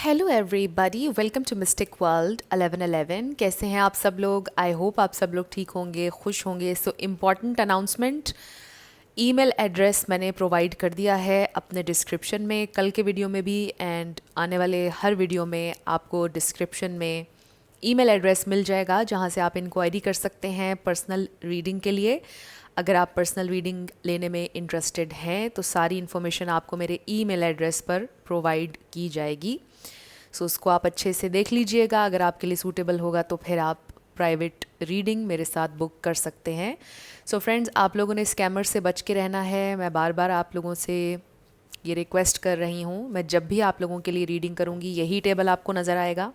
Hello everybody, welcome to mystic world 1111। कैसे हैं आप सब लोग? आई होप आप सब लोग ठीक होंगे, खुश होंगे। So important announcement, email address मैंने प्रोवाइड कर दिया है अपने डिस्क्रिप्शन में, कल के वीडियो में भी एंड आने वाले हर वीडियो में आपको डिस्क्रिप्शन में ईमेल एड्रेस मिल जाएगा जहां से आप इंक्वायरी कर सकते हैं पर्सनल रीडिंग के लिए। अगर आप पर्सनल रीडिंग लेने में इंटरेस्टेड हैं तो सारी इन्फॉर्मेशन आपको मेरे ईमेल एड्रेस पर प्रोवाइड की जाएगी। सो उसको आप अच्छे से देख लीजिएगा। अगर आपके लिए सूटेबल होगा तो फिर आप प्राइवेट रीडिंग मेरे साथ बुक कर सकते हैं। सो फ्रेंड्स, आप लोगों ने स्कैमर से बच के रहना है। मैं बार बार आप लोगों से ये रिक्वेस्ट कर रही हूँ। मैं जब भी आप लोगों के लिए रीडिंग करूँगी यही टेबल आपको नज़र आएगा,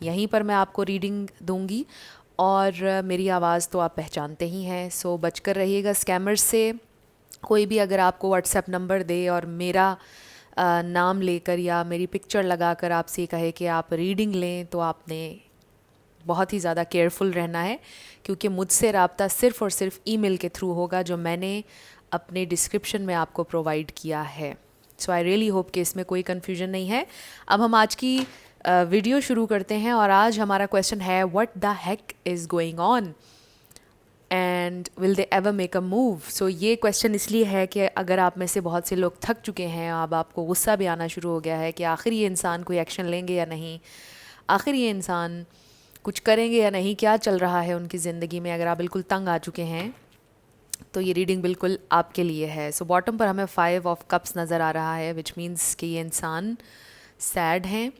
यहीं पर मैं आपको रीडिंग दूंगी और मेरी आवाज़ तो आप पहचानते ही हैं। सो बचकर रहिएगा स्कैमर से। कोई भी अगर आपको व्हाट्सएप नंबर दे और मेरा नाम लेकर या मेरी पिक्चर लगाकर आपसे कहे कि आप रीडिंग लें, तो आपने बहुत ही ज़्यादा केयरफुल रहना है, क्योंकि मुझसे रब्ता सिर्फ़ और सिर्फ ईमेल के थ्रू होगा जो मैंने अपने डिस्क्रिप्शन में आपको प्रोवाइड किया है। सो आई रियली होप कि इसमें कोई कन्फ्यूजन नहीं है। अब हम आज की वीडियो शुरू करते हैं और आज हमारा क्वेश्चन है, what the heck is going on and will they ever make a move. So ये क्वेश्चन इसलिए है कि अगर आप में से बहुत से लोग थक चुके हैं, अब आपको गुस्सा भी आना शुरू हो गया है कि आखिर ये इंसान कोई एक्शन लेंगे या नहीं, आखिर ये इंसान कुछ करेंगे या नहीं, क्या चल रहा है उनकी ज़िंदगी में। अगर आप बिल्कुल तंग आ चुके हैं तो ये रीडिंग बिल्कुल आपके लिए है। सो बॉटम पर हमें 5 ऑफ कप्स नज़र आ रहा है, विच मीन्स कि ये इंसान सैड हैं।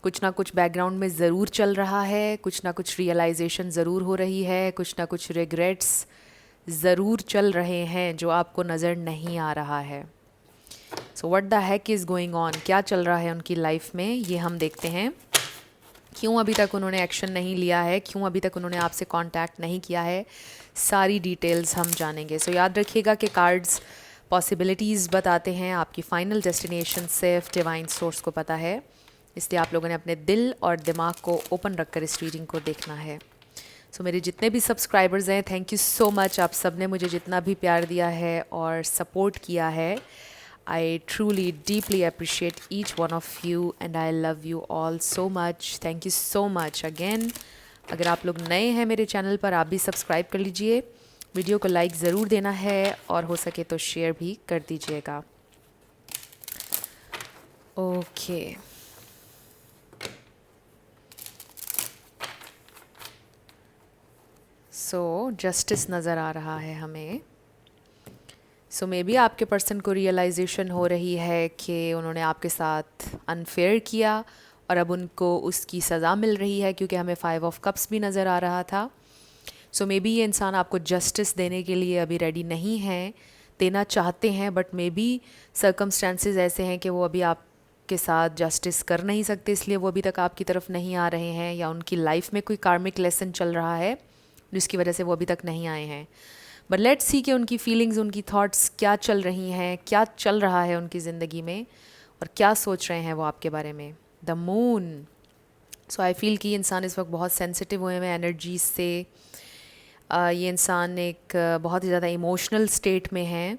कुछ ना कुछ बैकग्राउंड में ज़रूर चल रहा है, कुछ ना कुछ रियलाइजेशन ज़रूर हो रही है, कुछ ना कुछ रिग्रेट्स ज़रूर चल रहे हैं जो आपको नज़र नहीं आ रहा है। So what the heck is going on, क्या चल रहा है उनकी लाइफ में, ये हम देखते हैं। क्यों अभी तक उन्होंने एक्शन नहीं लिया है, क्यों अभी तक उन्होंने आपसे कांटेक्ट नहीं किया है, सारी डिटेल्स हम जानेंगे। सो याद रखिएगा कि कार्ड्स पॉसिबिलिटीज़ बताते हैं, आपकी फ़ाइनल डेस्टिनेशन सिर्फ डिवाइन सोर्स को पता है, इसलिए आप लोगों ने अपने दिल और दिमाग को ओपन रखकर इस रीडिंग को देखना है। सो मेरे जितने भी सब्सक्राइबर्स हैं, थैंक यू सो मच। आप सब ने मुझे जितना भी प्यार दिया है और सपोर्ट किया है, I truly deeply appreciate each one of you and I love you all so much. Thank you so much again. अगर आप लोग नए हैं मेरे चैनल पर, आप भी सब्सक्राइब कर लीजिए, वीडियो को लाइक ज़रूर देना है और हो सके तो शेयर भी कर दीजिएगा। ओके, सो जस्टिस नज़र आ रहा है हमें। सो मे बी आपके पर्सन को रियलाइजेशन हो रही है कि उन्होंने आपके साथ अनफेयर किया और अब उनको उसकी सज़ा मिल रही है, क्योंकि हमें 5 ऑफ कप्स भी नज़र आ रहा था। सो मे बी ये इंसान आपको जस्टिस देने के लिए अभी रेडी नहीं है, देना चाहते हैं बट मे बी सर्कमस्टेंसेस ऐसे हैं कि वो अभी आपके साथ जस्टिस कर नहीं सकते, इसलिए वो अभी तक आपकी तरफ नहीं आ रहे हैं, या उनकी लाइफ में कोई कार्मिक लेसन चल रहा है जिसकी वजह से वो अभी तक नहीं आए हैं। बट लेट्स सी कि उनकी फीलिंग्स, उनकी थॉट्स क्या चल रही हैं, क्या चल रहा है उनकी ज़िंदगी में और क्या सोच रहे हैं वो आपके बारे में। The moon. So I feel कि ये इंसान इस वक्त बहुत सेंसिटिव हुए हैं एनर्जी से। ये इंसान एक बहुत ही ज़्यादा इमोशनल स्टेट में है।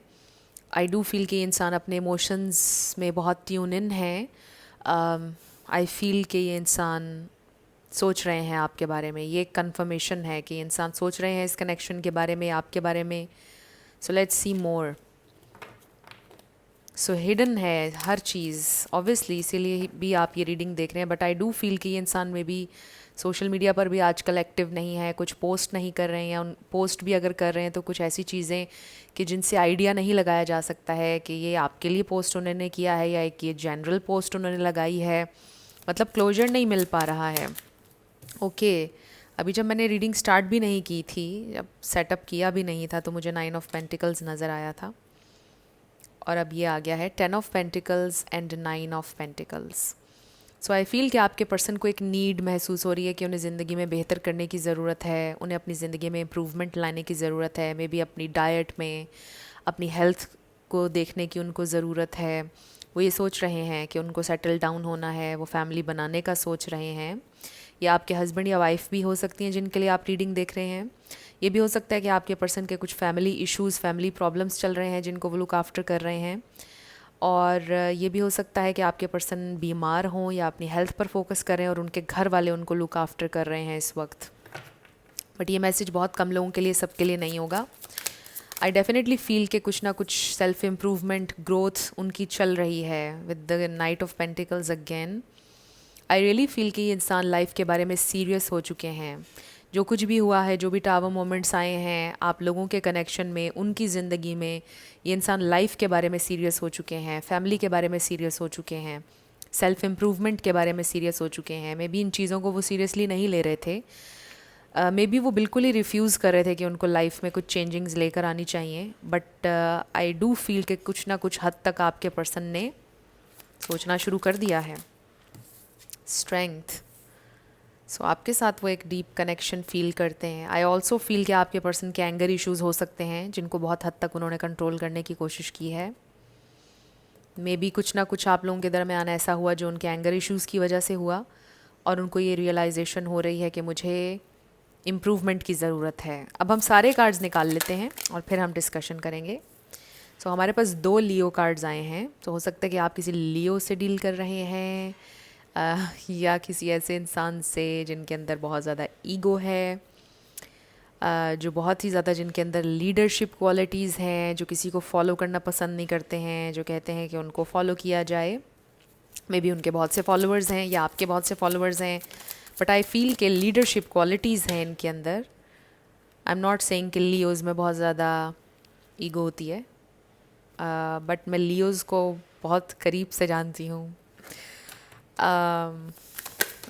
आई डू फील कि ये इंसान अपने इमोशंस में बहुत ट्यून इन है। आई फील कि ये इंसान सोच रहे हैं आपके बारे में, ये कंफर्मेशन है कि इंसान सोच रहे हैं इस कनेक्शन के बारे में, आपके बारे में। सो let's C more. So hidden है हर चीज़ ऑब्वियसली, इसीलिए भी आप ये रीडिंग देख रहे हैं। बट आई डू फील कि ये इंसान में भी सोशल मीडिया पर भी आजकल एक्टिव नहीं है, कुछ पोस्ट नहीं कर रहे हैं, या उन पोस्ट भी अगर कर रहे हैं तो कुछ ऐसी चीज़ें कि जिनसे आइडिया नहीं लगाया जा सकता है कि ये आपके लिए पोस्ट उन्होंने किया है या एक ये जनरल पोस्ट उन्होंने लगाई है। मतलब क्लोजर नहीं मिल पा रहा है। ओके, अभी जब मैंने रीडिंग स्टार्ट भी नहीं की थी, जब सेटअप किया भी नहीं था, तो मुझे 9 ऑफ पेंटिकल्स नज़र आया था और अब ये आ गया है 10 of pentacles and 9 of pentacles. So I feel कि आपके पर्सन को एक नीड महसूस हो रही है कि उन्हें ज़िंदगी में बेहतर करने की ज़रूरत है, उन्हें अपनी ज़िंदगी में इम्प्रूवमेंट लाने की ज़रूरत है, मे बी अपनी डाइट में, अपनी हेल्थ को देखने की उनको ज़रूरत है। वो ये सोच रहे हैं कि उनको सेटल डाउन होना है, वो फैमिली बनाने का सोच रहे हैं। या आपके हस्बैंड या वाइफ भी हो सकती हैं जिनके लिए आप रीडिंग देख रहे हैं। ये भी हो सकता है कि आपके पर्सन के कुछ फैमिली इश्यूज़, फैमिली प्रॉब्लम्स चल रहे हैं जिनको वो लुक आफ्टर कर रहे हैं। और ये भी हो सकता है कि आपके पर्सन बीमार हों या अपनी हेल्थ पर फोकस करें और उनके घर वाले उनको लुक आफ्टर कर रहे हैं इस वक्त। बट ये मैसेज बहुत कम लोगों के लिए, सबके लिए नहीं होगा। आई डेफिनेटली फील कि कुछ ना कुछ सेल्फ इम्प्रूवमेंट, ग्रोथ उनकी चल रही है with the night of pentacles again. I really feel कि ये इंसान लाइफ के बारे में सीरियस हो चुके हैं। जो कुछ भी हुआ है, जो भी टावर मोमेंट्स आए हैं आप लोगों के कनेक्शन में, उनकी ज़िंदगी में, ये इंसान लाइफ के बारे में सीरियस हो चुके हैं, फैमिली के बारे में सीरियस हो चुके हैं, सेल्फ इम्प्रूवमेंट के बारे में सीरियस हो चुके हैं। मे बी इन चीज़ों को वो सीरियसली नहीं ले रहे थे, मे बी वो बिल्कुल ही रिफ्यूज़ कर रहे थे कि उनको लाइफ में कुछ चेंजिंग्स लेकर आनी चाहिए। बट आई डू फील कि कुछ ना कुछ हद तक आपके पर्सन ने सोचना शुरू कर दिया है। स्ट्रेंथ, सो आपके साथ वो एक डीप कनेक्शन फील करते हैं। आई ऑल्सो फील कि आपके पर्सन के एंगर इश्यूज़ हो सकते हैं जिनको बहुत हद तक उन्होंने कंट्रोल करने की कोशिश की है। मे बी कुछ ना कुछ आप लोगों के दरमियान ऐसा हुआ जो उनके एंगर इश्यूज़ की वजह से हुआ और उनको ये रियलाइजेशन हो रही है कि मुझे इम्प्रूवमेंट की ज़रूरत है। अब हम सारे कार्ड्स निकाल लेते हैं और फिर हम डिस्कशन करेंगे। सो हमारे पास 2 लियो कार्ड्स आए हैं। तो हो सकता है कि आप किसी लियो से डील कर रहे हैं या किसी ऐसे इंसान से जिनके अंदर बहुत ज़्यादा ईगो है, जो बहुत ही ज़्यादा जिनके अंदर लीडरशिप क्वालिटीज़ हैं, जो किसी को फॉलो करना पसंद नहीं करते हैं, जो कहते हैं कि उनको फॉलो किया जाए। मे बी उनके बहुत से फॉलोअर्स हैं या आपके बहुत से फॉलोअर्स हैं, बट आई फील के लीडरशिप क्वालिटीज़ हैं इनके अंदर। आई एम नॉट सेइंग कि लियोज़ में बहुत ज़्यादा ईगो होती है, बट मैं लियोज़ को बहुत करीब से जानती हूँ।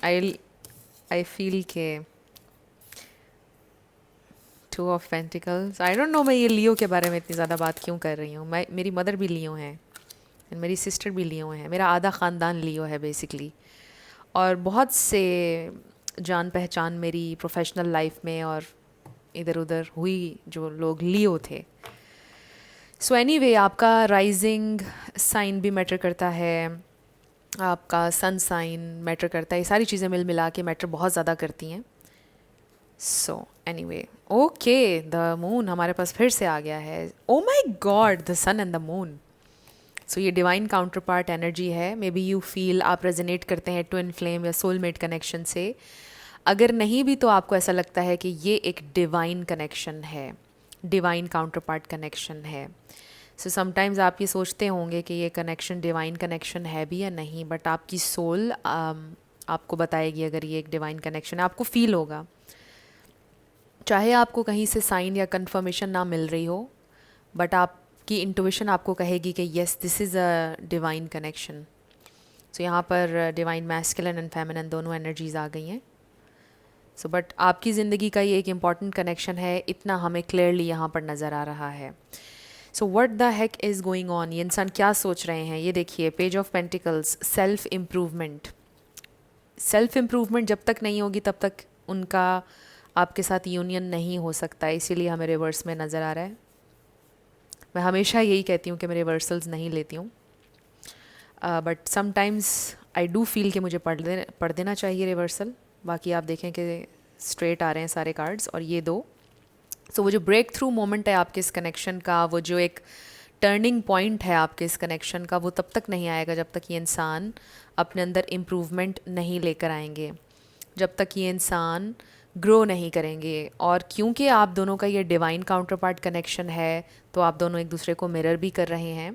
आई फील के 2 of pentacles, I don't no मैं ये लियो के बारे में इतनी ज़्यादा बात क्यों कर रही हूँ। मेरी मदर भी लियो हैं, मेरी सिस्टर भी लियो हैं, मेरा आधा ख़ानदान लियो है बेसिकली। और बहुत से जान पहचान मेरी प्रोफेशनल लाइफ में और इधर उधर हुई जो लोग लियो थे। सो एनीवे, आपका राइजिंग साइन भी मैटर करता है, आपका सन साइन मैटर करता है, ये सारी चीज़ें मिल मिला के मैटर बहुत ज़्यादा करती हैं। So anyway, okay, the moon हमारे पास फिर से आ गया है। Oh my god, the sun and the moon. So ये डिवाइन काउंटर पार्ट एनर्जी है। मे बी यू फील आप रेजोनेट करते हैं ट्विन फ्लेम या सोलमेट कनेक्शन से। अगर नहीं भी तो आपको ऐसा लगता है कि ये एक डिवाइन कनेक्शन है, डिवाइन काउंटर पार्ट कनेक्शन है। सो समटाइम्स आप ये सोचते होंगे कि ये कनेक्शन डिवाइन कनेक्शन है भी या नहीं, बट आपकी सोल आपको बताएगी अगर ये एक डिवाइन कनेक्शन है। आपको फील होगा, चाहे आपको कहीं से साइन या कंफर्मेशन ना मिल रही हो, बट आपकी इंट्यूशन आपको कहेगी कि yes, this is a divine connection. So यहाँ पर डिवाइन मैस्कुलिन एंड फेमिनिन दोनों एनर्जीज आ गई हैं। सो बट आपकी ज़िंदगी का ये एक इम्पॉर्टेंट कनेक्शन है, इतना हमें क्लियरली यहाँ पर नज़र आ रहा है। So what the heck is going on, ये इंसान क्या सोच रहे हैं। ये देखिए, page of pentacles, self improvement. Self improvement जब तक नहीं होगी तब तक उनका आपके साथ यूनियन नहीं हो सकता, इसीलिए हमें रिवर्स में नज़र आ रहा है। मैं हमेशा यही कहती हूँ कि मैं रिवर्सल्स नहीं लेती हूँ, but sometimes I do feel कि मुझे पढ़ देना चाहिए रिवर्सल। बाकी आप देखें कि स्ट्रेट आ रहे हैं सारे कार्ड्स और ये 2। सो वो जो ब्रेक थ्रू मोमेंट है आपके इस कनेक्शन का, वो जो एक टर्निंग पॉइंट है आपके इस कनेक्शन का, वो तब तक नहीं आएगा जब तक ये इंसान अपने अंदर इम्प्रूवमेंट नहीं लेकर आएंगे, जब तक ये इंसान ग्रो नहीं करेंगे। और क्योंकि आप दोनों का ये डिवाइन काउंटर पार्ट कनेक्शन है, तो आप दोनों एक दूसरे को मिरर भी कर रहे हैं।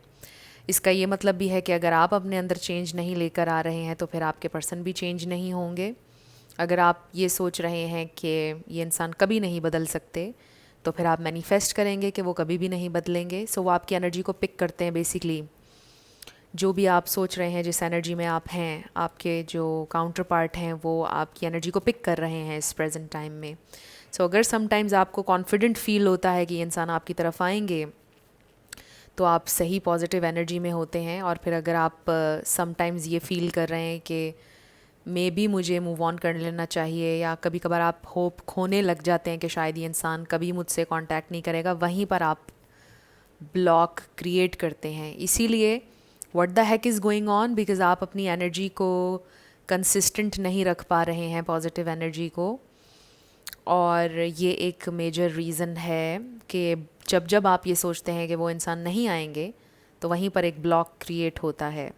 इसका ये मतलब भी है कि अगर आप अपने अंदर चेंज नहीं लेकर आ रहे हैं तो फिर आपके पर्सन भी चेंज नहीं होंगे। अगर आप ये सोच रहे हैं कि ये इंसान कभी नहीं बदल सकते, तो फिर आप मैनिफेस्ट करेंगे कि वो कभी भी नहीं बदलेंगे। सो वो आपकी एनर्जी को पिक करते हैं बेसिकली। जो भी आप सोच रहे हैं, जिस एनर्जी में आप हैं, आपके जो काउंटर पार्ट हैं वो आपकी एनर्जी को पिक कर रहे हैं इस प्रेजेंट टाइम में। सो अगर समटाइम्स आपको कॉन्फिडेंट फील होता है कि ये इंसान आपकी तरफ आएंगे, तो आप सही पॉजिटिव एनर्जी में होते हैं। और फिर अगर आप समटाइम्स ये फील कर रहे हैं कि मे बी मुझे मूव ऑन कर लेना चाहिए, या कभी कभार आप होप खोने लग जाते हैं कि शायद ये इंसान कभी मुझसे कांटेक्ट नहीं करेगा, वहीं पर आप ब्लॉक क्रिएट करते हैं। इसीलिए what the heck is going on, because आप अपनी एनर्जी को कंसिस्टेंट नहीं रख पा रहे हैं, पॉजिटिव एनर्जी को। और ये एक मेजर रीज़न है कि जब जब आप ये सोचते हैं कि वो इंसान नहीं आएंगे, तो वहीं पर एक ब्लॉक क्रिएट होता है।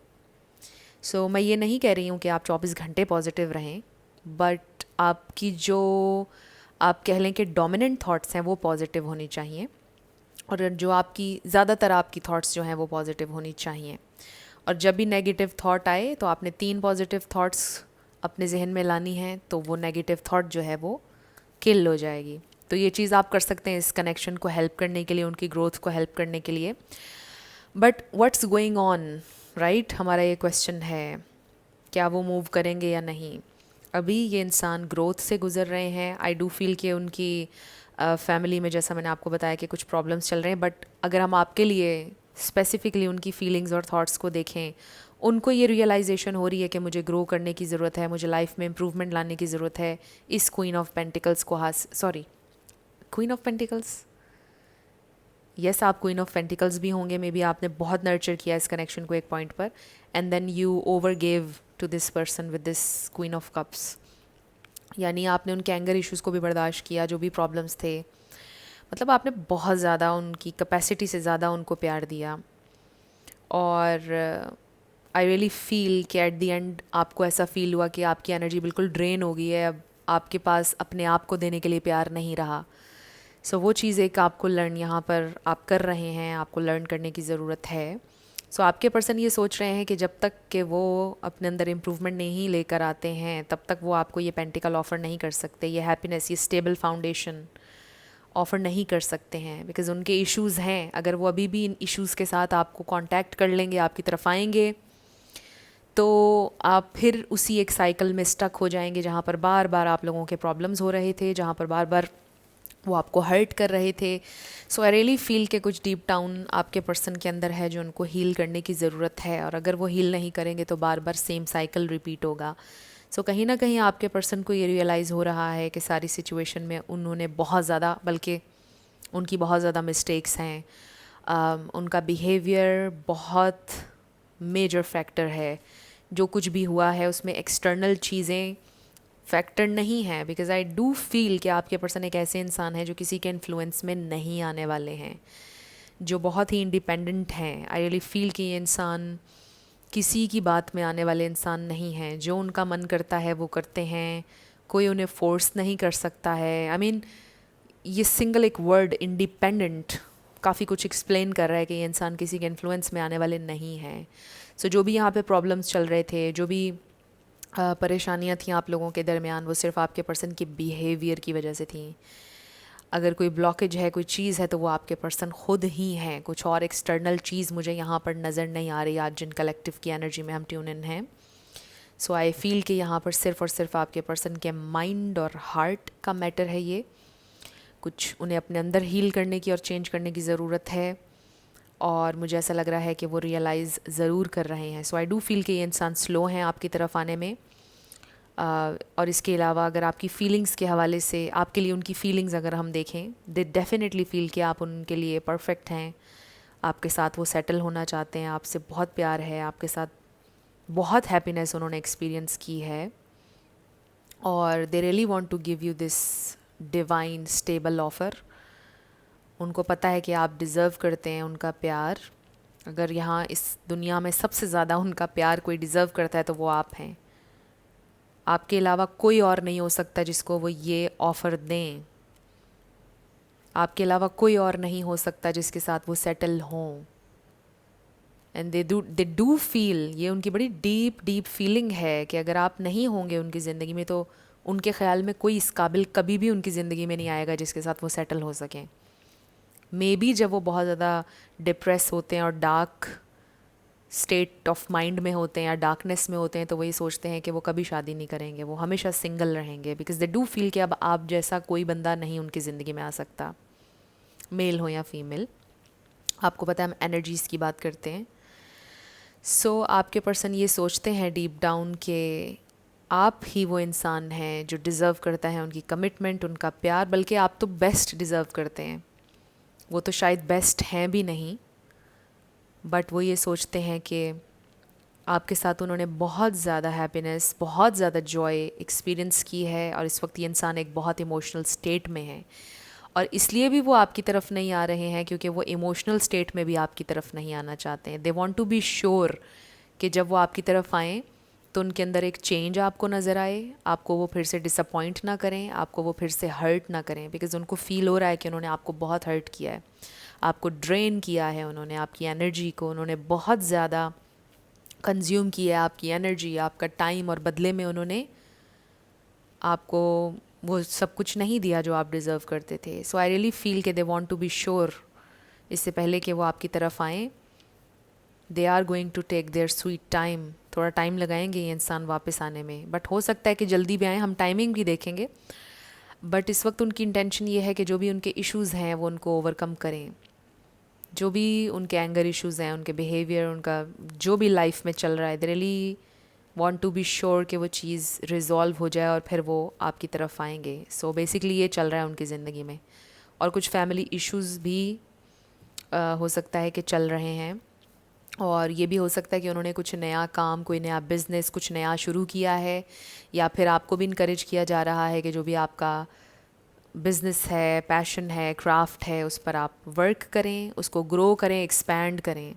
सो मैं ये नहीं कह रही हूँ कि आप 24 घंटे पॉजिटिव रहें, बट आपकी जो आप कह लें कि डोमिनेंट थॉट्स हैं वो पॉजिटिव होनी चाहिए, और जो आपकी ज़्यादातर आपकी थॉट्स जो हैं वो पॉजिटिव होनी चाहिए। और जब भी नेगेटिव थॉट आए तो आपने 3 पॉजिटिव थॉट्स अपने जहन में लानी है, तो वो नेगेटिव थॉट जो है वो किल हो जाएगी। तो ये चीज़ आप कर सकते हैं इस कनेक्शन को हेल्प करने के लिए, उनकी ग्रोथ को हेल्प करने के लिए। But what's going on, right, हमारा ये क्वेश्चन है, क्या वो मूव करेंगे या नहीं। अभी ये इंसान ग्रोथ से गुजर रहे हैं। आई डू फील कि उनकी फैमिली में, जैसा मैंने आपको बताया, कि कुछ प्रॉब्लम्स चल रहे हैं, बट अगर हम आपके लिए स्पेसिफिकली उनकी फीलिंग्स और थॉट्स को देखें, उनको ये रियलाइजेशन हो रही है कि मुझे ग्रो करने की ज़रूरत है, मुझे लाइफ में इम्प्रूवमेंट लाने की ज़रूरत है। इस क्वीन ऑफ पेंटिकल्स को क्वीन ऑफ पेंटिकल्स, यस, आप क्वीन ऑफ पेंटिकल्स भी होंगे। मे बी आपने बहुत नर्चर किया इस कनेक्शन को एक पॉइंट पर, and then you over gave to this person with this queen of cups. यानी आपने उनके एंगर इश्यूज़ को भी बर्दाश्त किया, जो भी प्रॉब्लम्स थे, मतलब आपने बहुत ज़्यादा उनकी कैपेसिटी से ज़्यादा उनको प्यार दिया। और आई रियली फील कि एट द एंड आपको ऐसा फील हुआ कि आपकी एनर्जी बिल्कुल ड्रेन हो गई है, अब आपके पास अपने आप को देने के लिए प्यार नहीं रहा। सो वो चीज़ एक आपको लर्न यहाँ पर आप कर रहे हैं, आपको लर्न करने की ज़रूरत है। सो आपके पर्सन ये सोच रहे हैं कि जब तक कि वो अपने अंदर इम्प्रूवमेंट नहीं लेकर आते हैं, तब तक वो आपको ये पेंटिकल ऑफ़र नहीं कर सकते, ये हैप्पीनेस, ये स्टेबल फाउंडेशन ऑफ़र नहीं कर सकते हैं, बिकॉज़ उनके इश्यूज़ हैं। अगर वो अभी भी इन इश्यूज़ के साथ आपको कांटेक्ट कर लेंगे, आपकी तरफ आएंगे, तो आप फिर उसी एक साइकिल में स्टक हो जाएंगे, जहाँ पर बार बार आप लोगों के प्रॉब्लम्स हो रहे थे, जहाँ पर बार बार वो आपको हर्ट कर रहे थे। सो आई रियली फील कि कुछ डीप डाउन आपके पर्सन के अंदर है जो उनको हील करने की ज़रूरत है, और अगर वो हील नहीं करेंगे तो बार बार सेम साइकिल रिपीट होगा। सो कहीं ना कहीं आपके पर्सन को ये रियलाइज़ हो रहा है कि सारी सिचुएशन में उन्होंने बहुत ज़्यादा, बल्कि उनकी बहुत ज़्यादा मिस्टेक्स हैं। उनका बिहेवियर बहुत मेजर फैक्टर है। जो कुछ भी हुआ है उसमें एक्सटर्नल चीज़ें फैक्टर नहीं है, बिकॉज़ आई डू फील कि आपके पर्सन एक ऐसे इंसान है जो किसी के इन्फ्लुएंस में नहीं आने वाले हैं, जो बहुत ही इंडिपेंडेंट हैं। आई रियली फील कि ये इंसान किसी की बात में आने वाले इंसान नहीं हैं। जो उनका मन करता है वो करते हैं, कोई उन्हें फोर्स नहीं कर सकता है। आई मीन ये सिंगल एक वर्ड इंडिपेंडेंट काफ़ी कुछ एक्सप्लेन कर रहा है कि ये इंसान किसी के इन्फ्लुएंस में आने वाले नहीं हैं। सो जो भी यहाँ पे प्रॉब्लम्स चल रहे थे, जो भी परेशानियाँ थीं आप लोगों के दरमियान, वो सिर्फ आपके पर्सन के बिहेवियर की वजह से थी। अगर कोई ब्लॉकेज है, कोई चीज़ है, तो वो आपके पर्सन खुद ही हैं। कुछ और एक्सटर्नल चीज़ मुझे यहाँ पर नज़र नहीं आ रही आज जिन कलेक्टिव की एनर्जी में हम ट्यून इन हैं। सो आई फील कि यहाँ पर सिर्फ और सिर्फ आपके पर्सन के माइंड और हार्ट का मैटर है। ये कुछ उन्हें अपने अंदर हील करने की और चेंज करने की ज़रूरत है, और मुझे ऐसा लग रहा है कि वो रियलाइज़ ज़रूर कर रहे हैं। सो आई डू फील कि ये इंसान स्लो हैं आपकी तरफ आने में। और इसके अलावा अगर आपकी फ़ीलिंग्स के हवाले से, आपके लिए उनकी फ़ीलिंग्स अगर हम देखें, दे डेफिनेटली फ़ील कि आप उनके लिए परफेक्ट हैं, आपके साथ वो सेटल होना चाहते हैं, आपसे बहुत प्यार है, आपके साथ बहुत हैप्पीनेस उन्होंने एक्सपीरियंस की है, और they really want to give you this divine stable offer. उनको पता है कि आप डिज़र्व करते हैं उनका प्यार। अगर यहाँ इस दुनिया में सबसे ज़्यादा उनका प्यार कोई डिज़र्व करता है तो वो आप हैं। आपके अलावा कोई और नहीं हो सकता जिसको वो ये ऑफ़र दें। आपके अलावा कोई और नहीं हो सकता जिसके साथ वो सेटल हों। एंड दे डू फील, ये उनकी बड़ी डीप डीप फीलिंग है कि अगर आप नहीं होंगे उनकी ज़िंदगी में, तो उनके ख़्याल में कोई इस काबिल कभी भी उनकी ज़िंदगी में नहीं आएगा जिसके साथ वो सेटल हो सकें। मे बी जब वो बहुत ज़्यादा डिप्रेस होते हैं और डार्क स्टेट ऑफ माइंड में होते हैं या डार्कनेस में होते हैं, तो वही सोचते हैं कि वो कभी शादी नहीं करेंगे, वो हमेशा सिंगल रहेंगे, बिकॉज दे डू फील कि अब आप जैसा कोई बंदा नहीं उनकी ज़िंदगी में आ सकता, मेल हो या फीमेल। आपको पता है हम एनर्जीज़ की बात करते हैं। सो आपके पर्सन ये सोचते हैं डीप डाउन कि आप ही वो इंसान हैं जो डिज़र्व करता है उनकी कमिटमेंट, उनका प्यार, बल्कि आप तो बेस्ट डिज़र्व करते हैं। वो तो शायद बेस्ट हैं भी नहीं, बट वो ये सोचते हैं कि आपके साथ उन्होंने बहुत ज़्यादा हैप्पीनेस, बहुत ज़्यादा जॉय एक्सपीरियंस की है, और इस वक्त ये इंसान एक बहुत इमोशनल स्टेट में है। और इसलिए भी वो आपकी तरफ नहीं आ रहे हैं क्योंकि वो इमोशनल स्टेट में भी आपकी तरफ नहीं आना चाहते हैं। They want to be sure कि जब वो आपकी तरफ आएँ तो उनके अंदर एक चेंज आपको नज़र आए, आपको वो फिर से डिसअपॉइंट ना करें, आपको वो फिर से हर्ट ना करें, बिकॉज़ उनको फ़ील हो रहा है कि उन्होंने आपको बहुत हर्ट किया है, आपको ड्रेन किया है, उन्होंने आपकी एनर्जी को उन्होंने बहुत ज़्यादा कंज्यूम किया है, आपकी एनर्जी, आपका टाइम, और बदले में उन्होंने आपको वो सब कुछ नहीं दिया जो आप डिज़र्व करते थे। सो आई रियली फील कि they want to be sure, इससे पहले कि वो आपकी तरफ आएँ, they are going to take their sweet time. थोड़ा टाइम लगाएंगे ये इंसान वापस आने में, बट हो सकता है कि जल्दी भी आएँ, हम टाइमिंग भी देखेंगे। बट इस वक्त उनकी इंटेंशन ये है कि जो भी उनके इश्यूज़ हैं वो उनको ओवरकम करें, जो भी उनके एंगर इश्यूज़ हैं, उनके बिहेवियर, उनका जो भी लाइफ में चल रहा है, they really want to be sure कि वो चीज़ रिजॉल्व हो जाए और फिर वो आपकी तरफ आएंगे। सो बेसिकली ये चल रहा है उनकी ज़िंदगी में। और कुछ फैमिली इश्यूज़ भी हो सकता है कि चल रहे हैं, और ये भी हो सकता है कि उन्होंने कुछ नया काम, कोई नया बिज़नेस, कुछ नया शुरू किया है, या फिर आपको भी इनकरेज किया जा रहा है कि जो भी आपका बिज़नेस है, पैशन है, क्राफ्ट है, उस पर आप वर्क करें, उसको ग्रो करें, एक्सपैंड करें।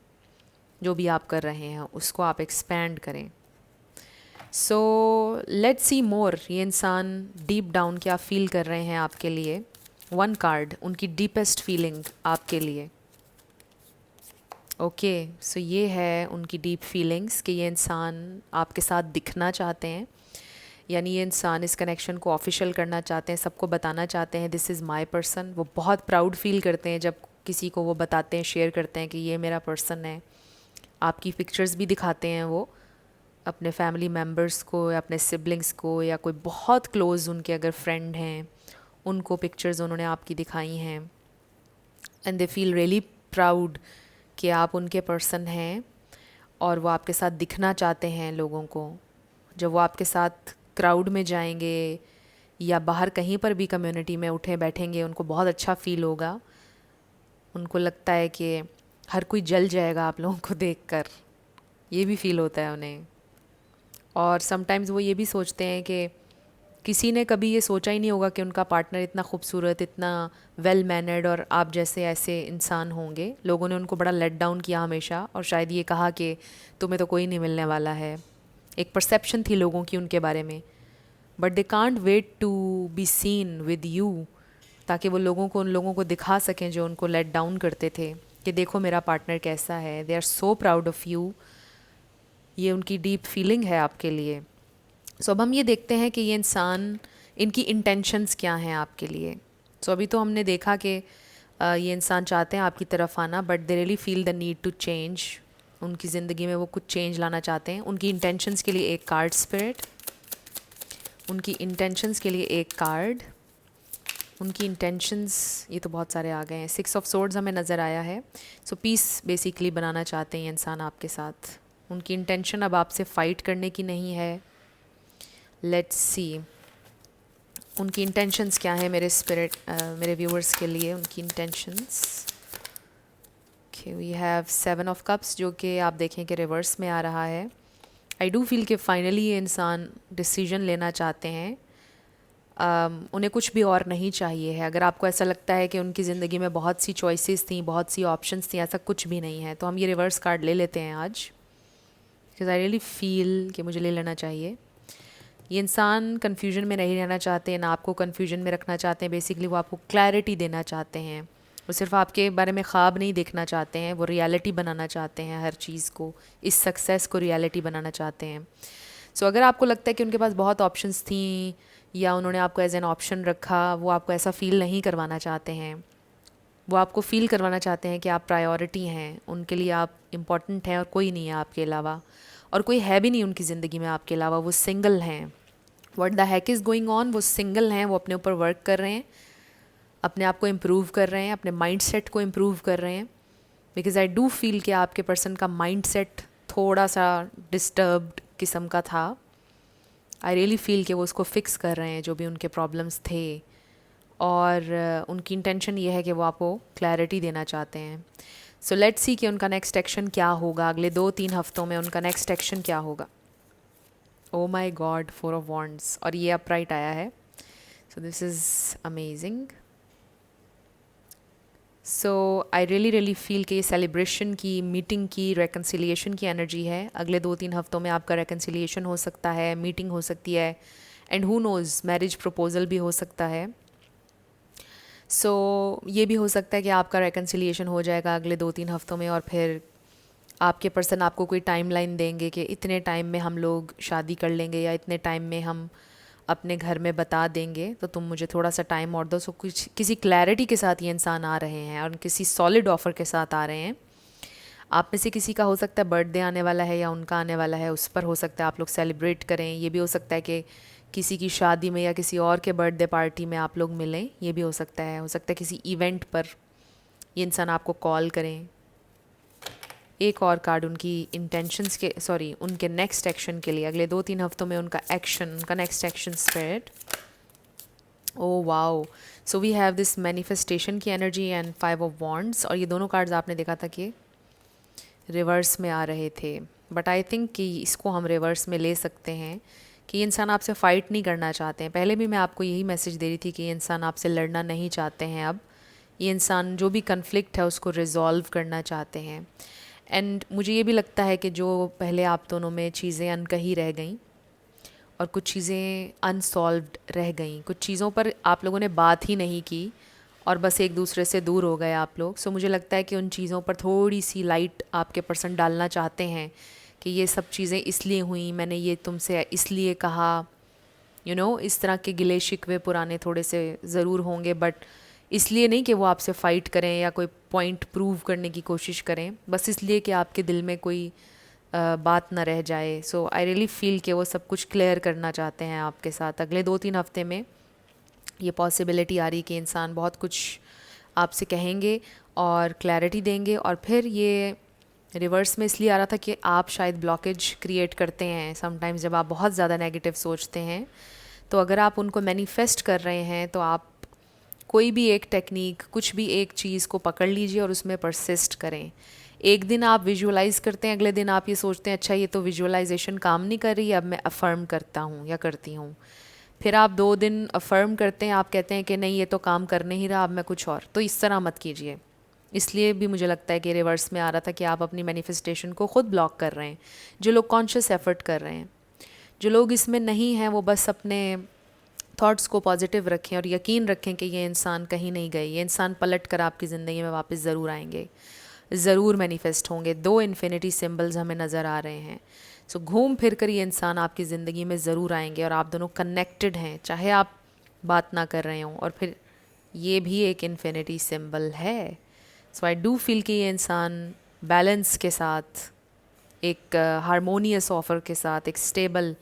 जो भी आप कर रहे हैं उसको आप एक्सपैंड करें। सो लेट्स सी मोर, ये इंसान डीप डाउन क्या फील कर रहे हैं आपके लिए। वन कार्ड, उनकी डीपेस्ट फीलिंग आपके लिए। ओके, सो ये है उनकी डीप फीलिंग्स कि ये इंसान आपके साथ दिखना चाहते हैं, यानी ये इंसान इस कनेक्शन को ऑफिशियल करना चाहते हैं, सबको बताना चाहते हैं दिस इज़ माय पर्सन। वो बहुत प्राउड फील करते हैं जब किसी को वो बताते हैं, शेयर करते हैं कि ये मेरा पर्सन है। आपकी पिक्चर्स भी दिखाते हैं वो अपने फैमिली मेम्बर्स को, या अपने सिबलिंग्स को, या कोई बहुत क्लोज़ उनके अगर फ्रेंड हैं उनको पिक्चर्स उन्होंने आपकी दिखाई हैं, and they feel really proud कि आप उनके पर्सन हैं, और वो आपके साथ दिखना चाहते हैं लोगों को। जब वो आपके साथ क्राउड में जाएंगे या बाहर कहीं पर भी कम्युनिटी में उठे बैठेंगे, उनको बहुत अच्छा फ़ील होगा। उनको लगता है कि हर कोई जल जाएगा आप लोगों को देखकर, ये भी फ़ील होता है उन्हें। और समटाइम्स वो ये भी सोचते हैं कि किसी ने कभी ये सोचा ही नहीं होगा कि उनका पार्टनर इतना खूबसूरत, इतना वेल मैनर्ड और आप जैसे ऐसे इंसान होंगे। लोगों ने उनको बड़ा लेट डाउन किया हमेशा, और शायद ये कहा कि तुम्हें तो कोई नहीं मिलने वाला है। एक परसेप्शन थी लोगों की उनके बारे में, but they can't wait to be seen with you, ताकि वो लोगों को, उन लोगों को दिखा सकें जो उनको लेट डाउन करते थे कि देखो मेरा पार्टनर कैसा है। They are so proud of you. ये उनकी डीप फीलिंग है आपके लिए। सो अब हम ये देखते हैं कि ये इंसान, इनकी इंटेंशंस क्या हैं आपके लिए। सो अभी तो हमने देखा कि ये इंसान चाहते हैं आपकी तरफ आना, but they really feel the need to change. उनकी ज़िंदगी में वो कुछ चेंज लाना चाहते हैं। उनकी इंटेंशंस के लिए एक कार्ड स्पिरिट, उनकी इंटेंशंस के लिए एक कार्ड। उनकी इंटेंशंस, ये तो बहुत सारे आ गए हैं। 6 ऑफ सोर्ड्स हमें नज़र आया है। सो पीस बेसिकली बनाना चाहते हैं ये इंसान आपके साथ। उनकी इंटेंशन अब आपसे फ़ाइट करने की नहीं है। लेट्स सी उनकी इंटेंशंस क्या है मेरे स्पिरिट, मेरे व्यूअर्स के लिए। उनकी intentions, okay, we have 7 of cups, जो कि आप देखें कि रिवर्स में आ रहा है। आई डू फील कि फाइनली ये इंसान डिसीजन लेना चाहते हैं। उन्हें कुछ भी और नहीं चाहिए है। अगर आपको ऐसा लगता है कि उनकी ज़िंदगी में बहुत सी चॉइसेस थी, बहुत सी ऑप्शंस थी, ऐसा कुछ भी नहीं है। तो हम ये रिवर्स कार्ड ले लेते हैं आज, बिकॉज आई रियली फील कि मुझे ले लेना चाहिए। ये इंसान कन्फ्यूजन में नहीं रहना चाहते, ना आपको कन्फ्यूजन में रखना चाहते हैं। बेसिकली वो आपको क्लैरिटी देना चाहते हैं। वो सिर्फ आपके बारे में ख्वाब नहीं देखना चाहते हैं, वो रियलिटी बनाना चाहते हैं हर चीज़ को, इस सक्सेस को रियलिटी बनाना चाहते हैं। सो अगर आपको लगता है कि उनके पास बहुत ऑप्शंस थी, या उन्होंने आपको एज एन ऑप्शन रखा, वो आपको ऐसा फ़ील नहीं करवाना चाहते हैं। वो आपको फ़ील करवाना चाहते हैं कि आप प्रायोरिटी हैं, उनके लिए आप इम्पॉर्टेंट हैं और कोई नहीं है आपके अलावा, और कोई है भी नहीं उनकी ज़िंदगी में आपके अलावा। वो सिंगल हैं। What the hack is going on, वो सिंगल हैं। वो अपने ऊपर वर्क कर रहे हैं, अपने आप को इम्प्रूव कर रहे हैं, अपने माइंड सेट को इम्प्रूव कर रहे हैं। बिकॉज़ आई डू फील कि आपके पर्सन का माइंड सेट थोड़ा सा डिस्टर्ब्ड किस्म का था। आई रियली फील कि वो उसको फिक्स कर रहे हैं, जो भी उनके प्रॉब्लम्स थे। और उनकी इंटेंशन ये है कि वो आपको क्लैरिटी देना चाहते हैं। सो लेट्स सी कि उनका नेक्स्ट एक्शन क्या होगा। अगले 2-3 हफ्तों में उनका नेक्स्ट एक्शन क्या होगा। ओ माई गॉड, 4 ऑफ वॉन्ड्स, और ये अपराइट आया है। So this is amazing. So I really feel कि ये सेलिब्रेशन की, मीटिंग की, रेकन्सिलिएशन की एनर्जी है। अगले 2-3 हफ्तों में आपका रेकन्सिलिएशन हो सकता है, मीटिंग हो सकती है, and who nose marriage proposal भी हो सकता है। सो ये भी हो सकता है कि आपका रेकन्सिलिएशन हो जाएगा अगले 2-3 हफ्तों में, और फिर आपके पर्सन आपको कोई टाइमलाइन देंगे कि इतने टाइम में हम लोग शादी कर लेंगे, या इतने टाइम में हम अपने घर में बता देंगे, तो तुम मुझे थोड़ा सा टाइम और दो। सो कुछ किसी क्लैरिटी के साथ ये इंसान आ रहे हैं और किसी सॉलिड ऑफ़र के साथ आ रहे हैं। आप में से किसी का हो सकता है बर्थडे आने वाला है या उनका आने वाला है, उस पर हो सकता है आप लोग सेलिब्रेट करें। ये भी हो सकता है कि किसी की शादी में या किसी और के बर्थडे पार्टी में आप लोग मिलें। ये भी हो सकता है। हो सकता है किसी इवेंट पर ये इंसान आपको कॉल करें। एक और कार्ड उनकी इंटेंशंस के, सॉरी, उनके नेक्स्ट एक्शन के लिए, अगले 2-3 हफ्तों में उनका एक्शन, उनका next action spirit. Oh wow, so we have this manifestation की एनर्जी एंड 5 ऑफ वॉन्ड्स, और ये दोनों कार्ड्स आपने देखा था कि रिवर्स में आ रहे थे। बट आई थिंक कि इसको हम रिवर्स में ले सकते हैं कि ये इंसान आपसे फ़ाइट नहीं करना चाहते हैं। पहले भी मैं आपको यही मैसेज दे रही थी कि ये इंसान आपसे लड़ना नहीं चाहते हैं। अब ये इंसान जो भी कन्फ्लिक्ट है उसको रिजॉल्व करना चाहते हैं। एंड मुझे ये भी लगता है कि जो पहले आप दोनों में चीज़ें अनकही रह गई और कुछ चीज़ें अनसॉल्व्ड रह गई, कुछ चीज़ों पर आप लोगों ने बात ही नहीं की और बस एक दूसरे से दूर हो गए आप लोग। सो मुझे लगता है कि उन चीज़ों पर थोड़ी सी लाइट आपके पर्सन डालना चाहते हैं कि ये सब चीज़ें इसलिए हुई, मैंने ये तुमसे इसलिए कहा, इस तरह के गिले शिकवे पुराने थोड़े से ज़रूर होंगे, बट इसलिए नहीं कि वो आपसे फ़ाइट करें या कोई पॉइंट प्रूव करने की कोशिश करें, बस इसलिए कि आपके दिल में कोई बात ना रह जाए। सो आई रियली फील कि वो सब कुछ क्लियर करना चाहते हैं आपके साथ। अगले 2-3 हफ्ते में ये पॉसिबिलिटी आ रही कि इंसान बहुत कुछ आपसे कहेंगे और क्लैरिटी देंगे। और फिर ये रिवर्स में इसलिए आ रहा था कि आप शायद ब्लॉकेज क्रिएट करते हैं समटाइम्स जब आप बहुत ज़्यादा नेगेटिव सोचते हैं। तो अगर आप उनको मैनिफेस्ट कर रहे हैं तो आप कोई भी एक टेक्निक, कुछ भी एक चीज़ को पकड़ लीजिए और उसमें परसिस्ट करें। एक दिन आप विजुअलाइज़ करते हैं, अगले दिन आप ये सोचते हैं अच्छा ये तो विजुअलाइजेशन काम नहीं कर रही, अब मैं अफर्म करता हूँ या करती हूँ। फिर आप 2 दिन अफर्म करते हैं, आप कहते हैं कि नहीं ये तो काम कर नहीं रहा, अब मैं कुछ और। तो इस तरह मत कीजिए। इसलिए भी मुझे लगता है कि रिवर्स में आ रहा था कि आप अपनी मैनिफेस्टेशन को खुद ब्लॉक कर रहे हैं। जो लोग कॉन्शियस एफर्ट कर रहे हैं, जो लोग इसमें नहीं हैं, वो बस अपने थॉट्स को पॉजिटिव रखें और यकीन रखें कि ये इंसान कहीं नहीं गए। ये इंसान पलट कर आपकी ज़िंदगी में वापस ज़रूर आएंगे, ज़रूर मैनिफेस्ट होंगे। 2 इन्फिनिटी सिंबल्स हमें नज़र आ रहे हैं। सो घूम फिर कर ये इंसान आपकी ज़िंदगी में ज़रूर आएंगे और आप दोनों कनेक्टेड हैं, चाहे आप बात ना कर रहे हों। और फिर ये भी एक इन्फिनिटी सिंबल है। सो आई डू फील कि ये इंसान बैलेंस के साथ, एक हारमोनियस ऑफ़र के साथ, एक स्टेबल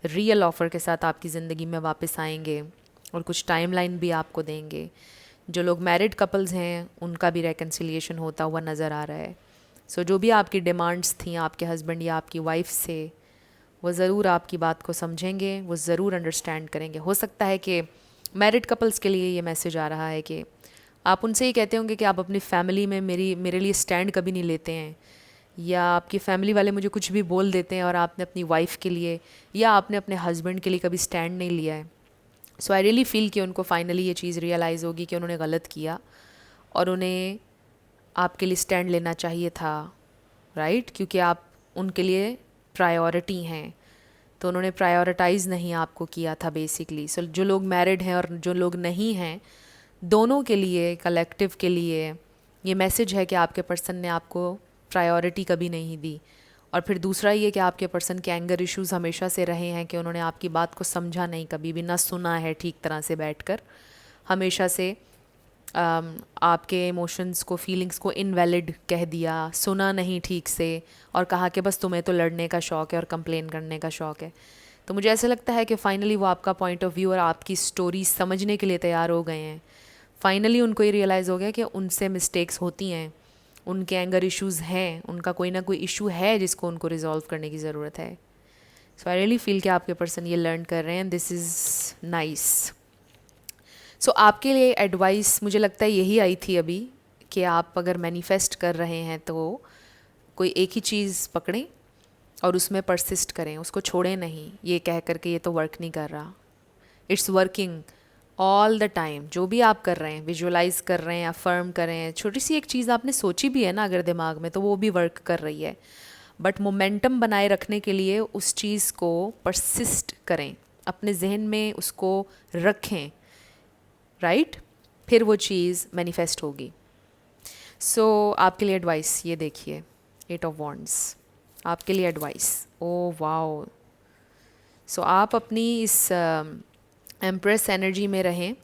रियल ऑफ़र के साथ आपकी ज़िंदगी में वापस आएंगे और कुछ टाइमलाइन भी आपको देंगे। जो लोग मैरिड कपल्स हैं उनका भी रेकन्सिलिएशन होता हुआ नज़र आ रहा है। सो जो भी आपकी डिमांड्स थी आपके हस्बैंड या आपकी वाइफ से, वो ज़रूर आपकी बात को समझेंगे, वो ज़रूर अंडरस्टैंड करेंगे। हो सकता है कि मैरिड कपल्स के लिए ये मैसेज आ रहा है कि आप उनसे ही कहते होंगे कि आप अपनी फैमिली में मेरे लिए स्टैंड कभी नहीं लेते हैं, या आपकी फैमिली वाले मुझे कुछ भी बोल देते हैं और आपने अपनी वाइफ के लिए या आपने अपने हस्बैंड के लिए कभी स्टैंड नहीं लिया है। सो आई रियली फील कि उनको फाइनली ये चीज़ रियलाइज़ होगी कि उन्होंने गलत किया और उन्हें आपके लिए स्टैंड लेना चाहिए था, राइट? क्योंकि आप उनके लिए प्रायोरिटी हैं, तो उन्होंने प्रायोरिटाइज़ नहीं आपको किया था बेसिकली। सो जो लोग मैरिड हैं और जो लोग नहीं हैं, दोनों के लिए, कलेक्टिव के लिए ये मैसेज है कि आपके पर्सन ने आपको प्रायोरिटी कभी नहीं दी। और फिर दूसरा ये कि आपके पर्सन के एंगर इश्यूज़ हमेशा से रहे हैं कि उन्होंने आपकी बात को समझा नहीं, कभी भी ना सुना है ठीक तरह से बैठकर। हमेशा से आपके इमोशंस को, फीलिंग्स को इनवैलिड कह दिया, सुना नहीं ठीक से और कहा कि बस तुम्हें तो लड़ने का शौक़ है और कंप्लेन करने का शौक़ है। तो मुझे ऐसा लगता है कि फ़ाइनली वो आपका पॉइंट ऑफ व्यू और आपकी स्टोरी समझने के लिए तैयार हो गए हैं। फ़ाइनली उनको ये रियलाइज़ हो गया कि उनसे मिस्टेक्स होती हैं, उनके एंगर इश्यूज़ हैं, उनका कोई ना कोई इशू है जिसको उनको रिजॉल्व करने की ज़रूरत है। सो आई रियली फील कि आपके पर्सन ये लर्न कर रहे हैं। This is nice. सो आपके लिए एडवाइस मुझे लगता है यही आई थी अभी, कि आप अगर मैनिफेस्ट कर रहे हैं तो कोई एक ही चीज़ पकड़ें और उसमें परसिस्ट करें, उसको छोड़ें नहीं ये कह कर के ये तो वर्क नहीं कर रहा। It's working, all the time जो भी आप कर रहे हैं, विजुअलाइज कर रहे हैं, अफर्म कर रहे हैं, छोटी सी एक चीज़ आपने सोची भी है ना अगर दिमाग में, तो वो भी वर्क कर रही है। बट मोमेंटम बनाए रखने के लिए उस चीज़ को परसिस्ट करें, अपने जहन में उसको रखें, राइट? फिर वो चीज़ मैनिफेस्ट होगी। सो आपके लिए एडवाइस ये देखिए, 8 ऑफ वॉन्ड्स आपके लिए एडवाइस। ओ वाओ! सो आप अपनी इस एम्प्रेस एनर्जी में रहें।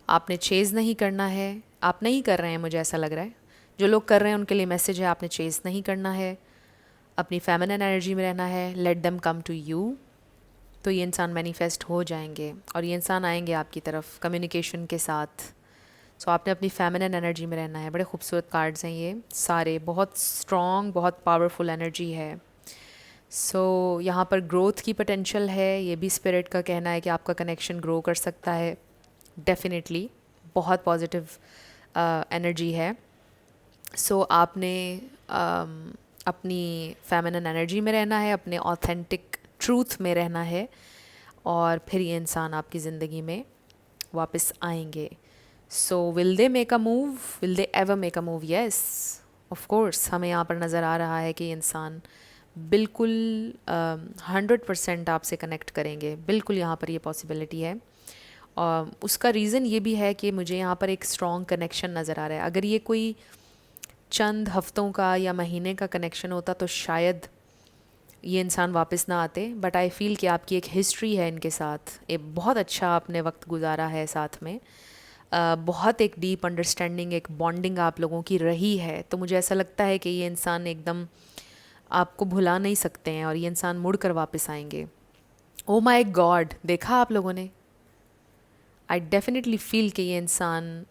आपने चेज़ नहीं करना है, आप नहीं कर रहे हैं, मुझे ऐसा लग रहा है। जो लोग कर रहे हैं उनके लिए मैसेज है, आपने चेज़ नहीं करना है, अपनी फेमिनिन एनर्जी में रहना है, let them come to you. तो ये इंसान मैनिफेस्ट हो जाएंगे और ये इंसान आएंगे आपकी तरफ कम्युनिकेशन के साथ। सो आपने अपनी फेमिनिन एनर्जी में रहना है। बड़े खूबसूरत कार्ड्स हैं ये सारे, बहुत स्ट्रॉन्ग, बहुत पावरफुल एनर्जी है। सो यहाँ पर ग्रोथ की पोटेंशियल है, ये भी स्पिरिट का कहना है कि आपका कनेक्शन ग्रो कर सकता है डेफिनेटली। बहुत पॉजिटिव एनर्जी है। सो आपने अपनी फेमिनिन एनर्जी में रहना है, अपने ऑथेंटिक ट्रूथ में रहना है, और फिर ये इंसान आपकी ज़िंदगी में वापस आएंगे। So will they make a move, will they ever make a move? Yes, of course. हमें यहाँ पर नज़र आ रहा है कि इंसान बिल्कुल 100% आपसे कनेक्ट करेंगे, बिल्कुल यहाँ पर ये पॉसिबिलिटी है। और उसका रीज़न ये भी है कि मुझे यहाँ पर एक स्ट्रॉन्ग कनेक्शन नज़र आ रहा है। अगर ये कोई चंद हफ्तों का या महीने का कनेक्शन होता तो शायद ये इंसान वापस ना आते, बट आई फील कि आपकी एक हिस्ट्री है इनके साथ, एक बहुत अच्छा आपने वक्त गुजारा है साथ में, बहुत एक डीप अंडरस्टैंडिंग, एक बॉन्डिंग आप लोगों की रही है। तो मुझे ऐसा लगता है कि ये इंसान एकदम आपको भुला नहीं सकते हैं और ये इंसान मुड़ कर वापस आएंगे। ओ माई गॉड! देखा आप लोगों ने? आई डेफिनेटली फील कि ये इंसान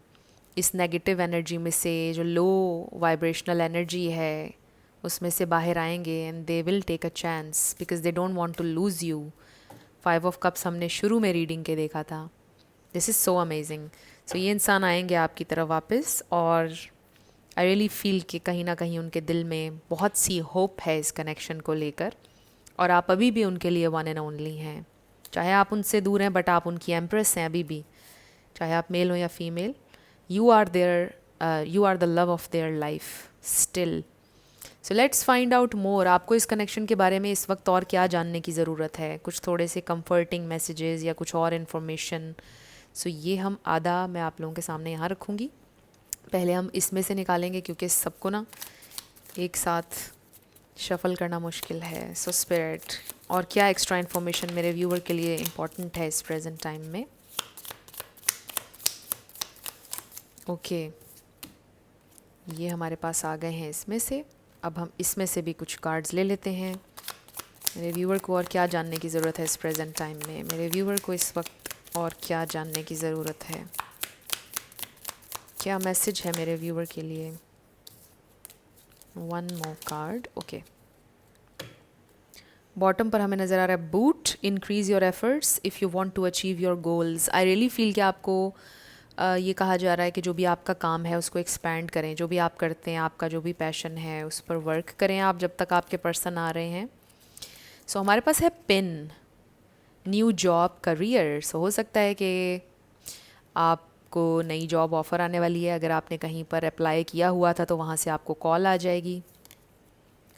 इस नेगेटिव एनर्जी में से, जो लो वाइब्रेशनल एनर्जी है, उसमें से बाहर आएंगे and they will take a chance because they don't want to lose you. 5 of cups हमने शुरू में रीडिंग के देखा था। This is so amazing. So ये इंसान आएंगे आपकी तरफ वापस, और आई रियली फील कि कहीं ना कहीं उनके दिल में बहुत सी होप है इस कनेक्शन को लेकर, और आप अभी भी उनके लिए वन एंड ओनली हैं। चाहे आप उनसे दूर हैं, बट आप उनकी एम्प्रेस हैं अभी भी, चाहे आप मेल हो या female. You are there, you are the love of their life still. So let's find out more. आपको इस कनेक्शन के बारे में इस वक्त और क्या जानने की ज़रूरत है? कुछ थोड़े से कंफर्टिंग मैसेजेस या कुछ और इन्फॉर्मेशन? सो ये हम आधा मैं आप लोगों के सामने यहाँ रखूँगी। पहले हम इसमें से निकालेंगे क्योंकि सबको ना एक साथ शफल करना मुश्किल है। सो स्पिरिट, और क्या एक्स्ट्रा इन्फॉर्मेशन मेरे व्यूअर के लिए इम्पॉर्टेंट है इस प्रेजेंट टाइम में? ओके, ये हमारे पास आ गए हैं इसमें से। अब हम इसमें से भी कुछ कार्ड्स ले लेते हैं। मेरे व्यूअर को और क्या जानने की ज़रूरत है इस प्रेजेंट टाइम में? मेरे व्यूअर को इस वक्त और क्या जानने की ज़रूरत है? क्या मैसेज है मेरे व्यूअर के लिए? 1 मोर कार्ड। ओके, बॉटम पर हमें नज़र आ रहा है boot, increase your efforts if you want to achieve your goals. I really feel कि आपको ये कहा जा रहा है कि जो भी आपका काम है उसको एक्सपैंड करें, जो भी आप करते हैं, आपका जो भी पैशन है उस पर वर्क करें आप जब तक आपके पर्सन आ रहे हैं। सो हमारे पास है पिन, न्यू जॉब, करियर। सो हो सकता है कि आपको नई जॉब ऑफ़र आने वाली है। अगर आपने कहीं पर अप्लाई किया हुआ था तो वहाँ से आपको कॉल आ जाएगी।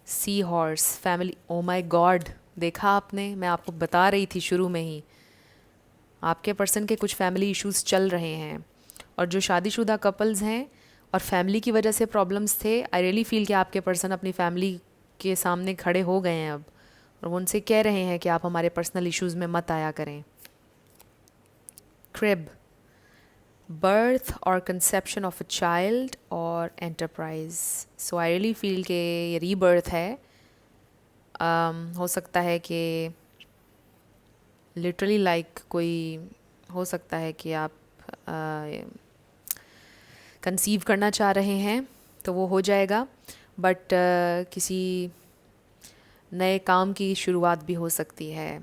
Sea horse, family. O my God! देखा आपने? मैं आपको बता रही थी शुरू में ही, आपके पर्सन के कुछ फैमिली इश्यूज चल रहे हैं, और जो शादीशुदा कपल्स हैं और फैमिली की वजह से प्रॉब्लम्स थे, आई रियली फील कि आपके पर्सन अपनी फैमिली के सामने खड़े हो गए हैं अब, और वो उनसे कह रहे हैं कि आप हमारे पर्सनल इश्यूज़ में मत आया करें। क्रिब, बर्थ और कंसेप्शन ऑफ अ चाइल्ड और enterprise. So I really feel कि ये रीबर्थ है। हो सकता है कि लिटरली कोई हो सकता है कि आप कंसीव करना चाह रहे हैं तो वो हो जाएगा, बट किसी नए काम की शुरुआत भी हो सकती है,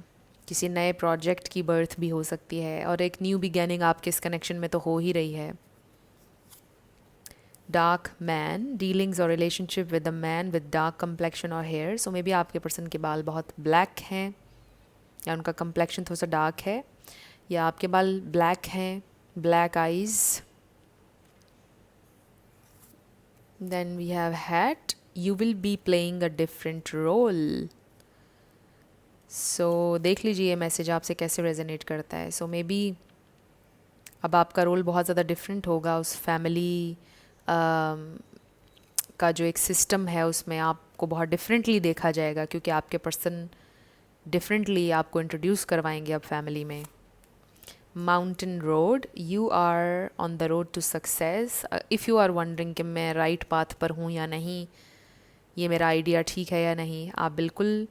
किसी नए प्रोजेक्ट की बर्थ भी हो सकती है, और एक न्यू बिगेनिंग आपके इस कनेक्शन में तो हो ही रही है। डार्क मैन, डीलिंग्स और relationship with a man with dark complexion और हेयर। सो मे बी आपके पर्सन के बाल बहुत ब्लैक हैं या उनका कम्प्लेक्शन थोड़ा सा डार्क है, या आपके बाल ब्लैक हैं, black eyes. Then we have hat, you will be playing a different role. So देख लीजिए ये मैसेज आपसे कैसे रेजोनेट करता है. सो मे बी अब आपका रोल बहुत ज़्यादा डिफरेंट होगा उस फैमिली का जो एक सिस्टम है उसमें आपको बहुत डिफरेंटली देखा जाएगा, क्योंकि आपके पर्सन डिफरेंटली आपको इंट्रोड्यूस करवाएंगे अब फैमिली में. Mountain road, you are on the road to success. If you are wondering कि मैं राइट पाथ पर हूँ या नहीं, ये मेरा आइडिया ठीक है या नहीं, आप बिल्कुल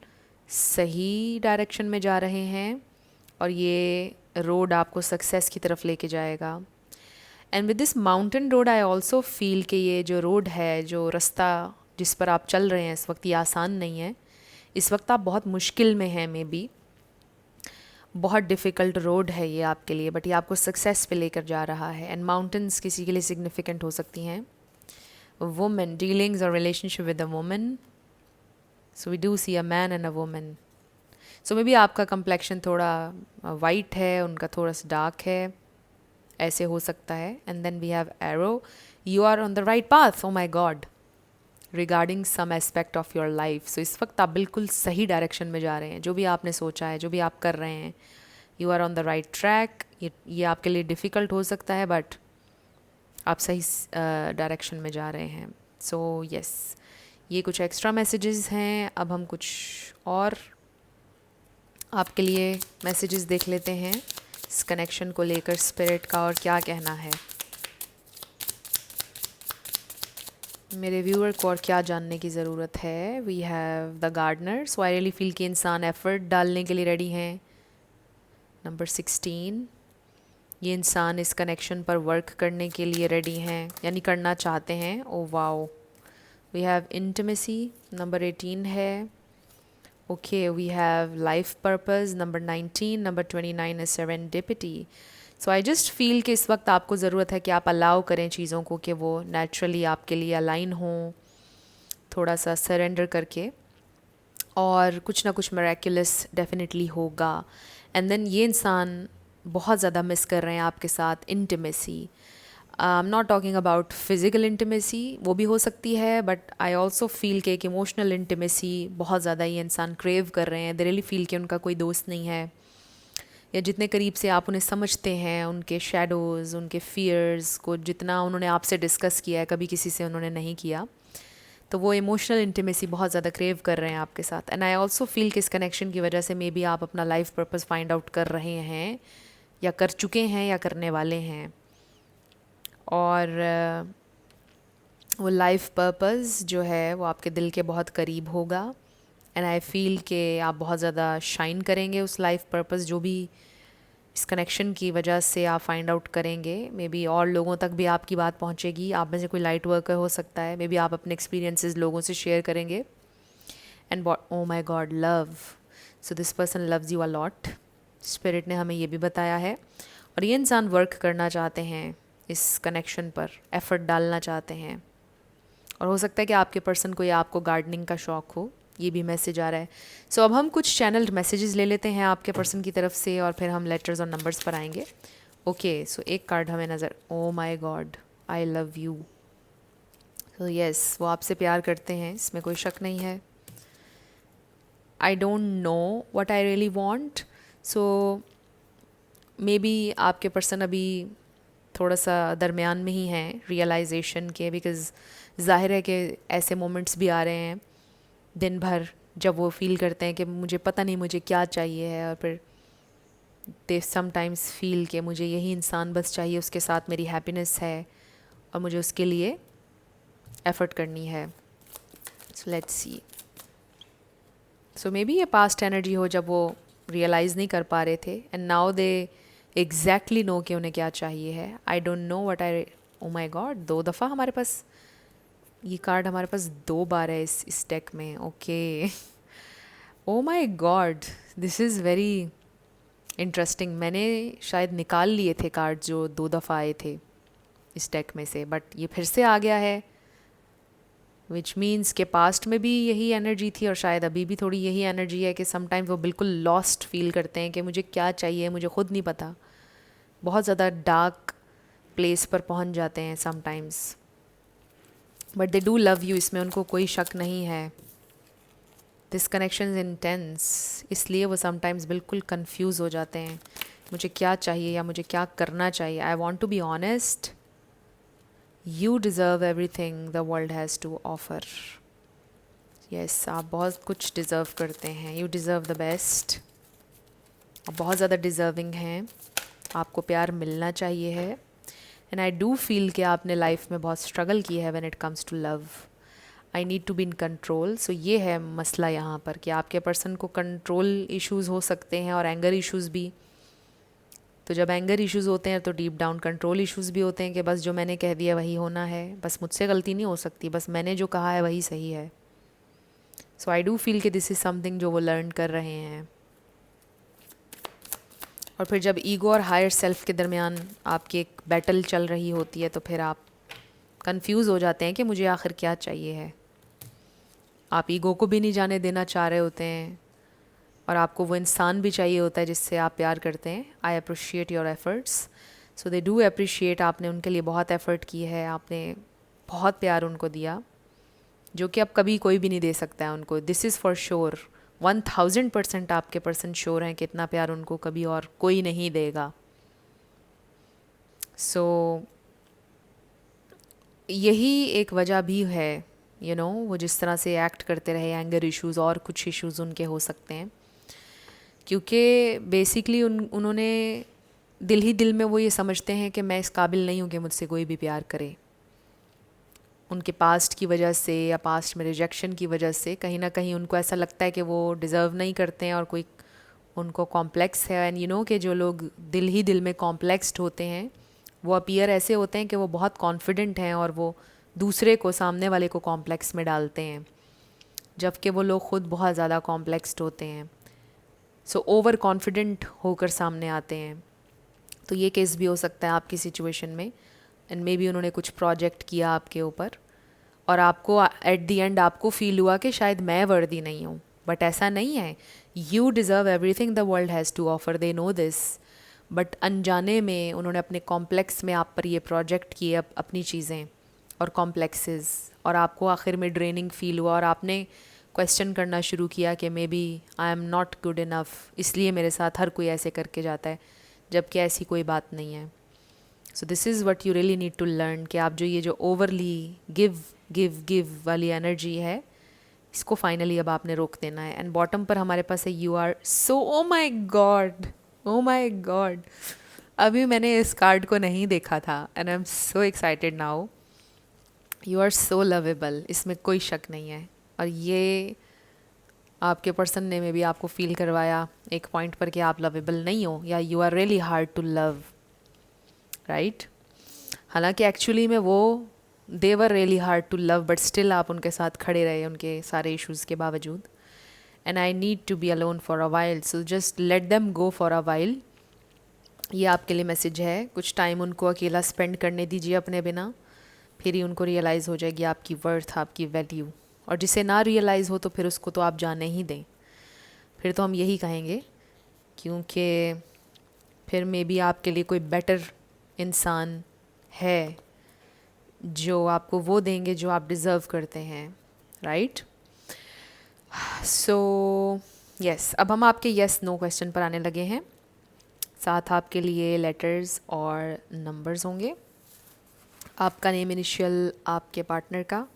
सही डायरेक्शन में जा रहे हैं और ये रोड आपको सक्सेस की तरफ लेके जाएगा. And with this mountain road I also feel कि ये जो रोड है, जो रास्ता जिस पर आप चल रहे हैं इस वक्त, ये आसान नहीं है. इस वक्त आप बहुत मुश्किल में हैं, मे बी बहुत डिफ़िकल्ट रोड है ये आपके लिए, बट ये आपको सक्सेस पे लेकर जा रहा है. एंड माउंटेन्स किसी के लिए सिग्निफिकेंट हो सकती हैं. वुमेन, डीलिंग्स और relationship with a women. So we do see a man and a women. So maybe आपका कम्प्लेक्शन थोड़ा वाइट है, उनका थोड़ा सा डार्क है, ऐसे हो सकता है. And then we have arrow, you are on the right path. Oh my god, regarding some aspect of your life. So इस वक्त आप बिल्कुल सही डायरेक्शन में जा रहे हैं. जो भी आपने सोचा है, जो भी आप कर रहे हैं, you are on the right track. ये आपके लिए डिफ़िकल्ट हो सकता है, बट आप सही डायरेक्शन में जा रहे हैं. सो यस, ये कुछ एक्स्ट्रा मैसेजेस हैं. अब हम कुछ और आपके लिए मैसेजेस देख लेते हैं इस कनेक्शन को लेकर, स्पिरिट का और क्या कहना है. मेरे व्यूअर को और क्या जानने की ज़रूरत है. We have the gardener. So I really feel कि इंसान एफ़र्ट डालने के लिए रेडी हैं. नंबर 16, ये इंसान इस कनेक्शन पर वर्क करने के लिए रेडी हैं, यानी करना चाहते हैं. Oh wow. We have intimacy. Number 18 है. Okay, we have life purpose. Number 19. Number 29 is serendipity. So I just feel कि इस वक्त आपको ज़रूरत है कि आप अलाउ करें चीज़ों को कि वो नेचुरली आपके लिए अलाइन हों, थोड़ा सा सरेंडर करके, और कुछ ना कुछ मिरेक्युलस डेफिनेटली होगा. एंड देन ये इंसान बहुत ज़्यादा मिस कर रहे हैं आपके साथ intimacy. I am not talking about physical intimacy, वो भी हो सकती है, बट आई ऑल्सो फील कि एक इमोशनल इंटिमेसी बहुत ज़्यादा ये इंसान क्रेव कर रहे हैं. दे रियली फील कि उनका कोई दोस्त नहीं है, या जितने करीब से आप उन्हें समझते हैं, उनके शैडोज़, उनके फियर्स को जितना उन्होंने आपसे डिस्कस किया है, कभी किसी से उन्होंने नहीं किया, तो वो इमोशनल इंटीमेसी बहुत ज़्यादा क्रेव कर रहे हैं आपके साथ. एंड आई ऑल्सो फील कि इस कनेक्शन की वजह से मे बी आप अपना लाइफ पर्पस फाइंड आउट कर रहे हैं, या कर चुके हैं, या करने वाले हैं. और वो लाइफ पर्पस जो है वो आपके दिल के बहुत करीब होगा. एंड आई फील कि आप बहुत ज़्यादा शाइन करेंगे उस लाइफ पर्पस जो भी इस कनेक्शन की वजह से आप फाइंड आउट करेंगे. मे बी और लोगों तक भी आपकी बात पहुंचेगी. आप में से कोई लाइट वर्कर हो सकता है, मे बी आप अपने एक्सपीरियंसेस लोगों से शेयर करेंगे. And oh my god, love. So this person loves you a lot. Spirit ने हमें ये भी बताया है. और ये इंसान वर्क करना चाहते हैं इस कनेक्शन पर, एफ़र्ट डालना चाहते हैं. और हो सकता है कि आपके पर्सन को या आपको गार्डनिंग का शौक़ हो. ये भी मैसेज आ रहा है. सो अब हम कुछ चैनल्ड मैसेजेस ले लेते हैं आपके पर्सन की तरफ से, और फिर हम लेटर्स और नंबर्स पर आएंगे. ओके, सो एक कार्ड हमें नज़र, ओ my God, I love you. So yes, वो आपसे प्यार करते हैं, इसमें कोई शक नहीं है. I don't know what I really want. So may be आपके पर्सन अभी थोड़ा सा दरमियान में ही हैं रियलाइजेशन के, बिकॉज़ ज़ाहिर है कि ऐसे मोमेंट्स भी आ रहे हैं दिन भर जब वो फील करते हैं कि मुझे पता नहीं मुझे क्या चाहिए है, और फिर दे समटाइम्स फील कि मुझे यही इंसान बस चाहिए, उसके साथ मेरी हैप्पीनेस है और मुझे उसके लिए एफ़र्ट करनी है. So let's see. So maybe ये पास्ट एनर्जी हो जब वो रियलाइज़ नहीं कर पा रहे थे, and now they exactly know कि उन्हें क्या चाहिए है. I don't know what I, oh my god, 2 दफ़ा हमारे पास ये कार्ड, हमारे पास 2 बार है इस डेक में. Okay, O my God, this is very interesting. मैंने शायद निकाल लिए थे कार्ड जो 2 दफ़ा आए थे इस डेक में से, बट ये फिर से आ गया है, विच मीन्स के पास्ट में भी यही एनर्जी थी और शायद अभी भी थोड़ी यही एनर्जी है कि समटाइम्स वो बिल्कुल लॉस्ट फील करते हैं कि मुझे क्या चाहिए, मुझे खुद नहीं पता. बहुत ज़्यादा डार्क प्लेस पर पहुंच जाते हैं sometimes, but they do love you, इसमें उनको कोई शक नहीं है। दिस कनेक्शन इज़ इंटेंस, इसलिए वो समटाइम्स बिल्कुल कंफ्यूज हो जाते हैं, मुझे क्या चाहिए या मुझे क्या करना चाहिए। I want to be honest, you deserve everything the world has to offer. Yes, आप बहुत कुछ डिज़र्व करते हैं, यू डिज़र्व द बेस्ट, आप बहुत ज़्यादा डिज़र्विंग हैं, आपको प्यार मिलना चाहिए है। एंड आई डू फील कि आपने लाइफ में बहुत स्ट्रगल की है when it comes to love. I need to be in control. So ये है मसला यहाँ पर कि आपके पर्सन को कंट्रोल इश्यूज़ हो सकते हैं और एंगर इश्यूज़ भी। तो जब एंगर इश्यूज़ होते हैं तो डीप डाउन कंट्रोल इश्यूज़ भी होते हैं कि बस जो मैंने कह दिया वही होना है, बस मुझसे गलती नहीं हो सकती, बस मैंने जो कहा है वही सही है। सो आई डू फील कि दिस इज़ समथिंग जो वो लर्न कर रहे हैं। और फिर जब ईगो और हायर सेल्फ के दरमियान आपकी एक बैटल चल रही होती है तो फिर आप कंफ्यूज हो जाते हैं कि मुझे आखिर क्या चाहिए है। आप ईगो को भी नहीं जाने देना चाह रहे होते हैं और आपको वो इंसान भी चाहिए होता है जिससे आप प्यार करते हैं। I appreciate your efforts, so they do appreciate, आपने उनके लिए बहुत एफ़र्ट की है, आपने बहुत प्यार उनको दिया जो कि अब कभी कोई भी नहीं दे सकता है उनको। दिस इज़ फॉर श्योर, 1000% आपके पर्सन श्योर हैं कि इतना प्यार उनको कभी और कोई नहीं देगा। सो यही एक वजह भी है, यू नो, वो जिस तरह से एक्ट करते रहे, एंगर इश्यूज़ और कुछ इश्यूज़ उनके हो सकते हैं, क्योंकि बेसिकली उन्होंने दिल ही दिल में वो ये समझते हैं कि मैं इस काबिल नहीं हूँ कि मुझसे कोई भी प्यार करे। उनके पास्ट की वजह से या पास्ट में रिजेक्शन की वजह से कहीं ना कहीं उनको ऐसा लगता है कि वो डिज़र्व नहीं करते हैं और कोई उनको कॉम्प्लेक्स है। एंड यू नो कि जो लोग दिल ही दिल में कॉम्प्लेक्स्ड होते हैं वो अपीयर ऐसे होते हैं कि वो बहुत कॉन्फिडेंट हैं और वो दूसरे को, सामने वाले को कॉम्प्लेक्स में डालते हैं, जबकि वो लोग ख़ुद बहुत ज़्यादा कॉम्प्लेक्स्ड होते हैं। सो ओवर कॉन्फिडेंट होकर सामने आते हैं। तो ये केस भी हो सकता है आपकी सिचुएशन में। एंड मे बी उन्होंने कुछ प्रोजेक्ट किया आपके ऊपर और आपको एट द एंड आपको फील हुआ कि शायद मैं वर्दी नहीं हूँ, बट ऐसा नहीं है। You deserve everything the world has to offer, they know this, but अनजाने में उन्होंने अपने कॉम्प्लेक्स में आप पर ये प्रोजेक्ट किए अपनी चीज़ें और कॉम्प्लेक्सेस, और आपको आखिर में ड्रेनिंग फील हुआ और आपने क्वेश्चन करना शुरू किया कि maybe I am not good enough, इसलिए मेरे साथ हर कोई ऐसे करके जाता है, जबकि ऐसी कोई बात नहीं है। So this is what you really need to learn कि आप जो ये जो ओवरली गिव गिव गिव वाली एनर्जी है, इसको फाइनली अब आपने रोक देना है। एंड बॉटम पर हमारे पास है you are so, oh my god, oh my god, अभी मैंने इस कार्ड को नहीं देखा था and I am so excited now. You are so lovable, इसमें कोई शक नहीं है। और ये आपके पर्सन ने में भी आपको फील करवाया एक पॉइंट पर कि आप लवेबल नहीं हो या you are really hard to love, right. हालांकि एक्चुअली में वो they were really hard to love, but still आप उनके साथ खड़े रहे उनके सारे इश्यूज़ के बावजूद। And I need to be alone for a while, so just let them go for a while. ये आपके लिए मैसेज है, कुछ टाइम उनको अकेला स्पेंड करने दीजिए अपने बिना, फिर ही उनको रियलाइज़ हो जाएगी आपकी वर्थ, आपकी वैल्यू। और जिसे ना रियलाइज़ हो तो फिर उसको तो आप जाने ही दें, फिर तो हम यही कहेंगे, क्योंकि फिर मे बी आपके लिए कोई बेटर इंसान है जो आपको वो देंगे जो आप डिज़र्व करते हैं, राइट। सो यस, अब हम आपके यस नो क्वेश्चन पर आने लगे हैं। साथ आपके लिए लेटर्स और नंबर्स होंगे। आपका नेम इनिशियल आपके पार्टनर का,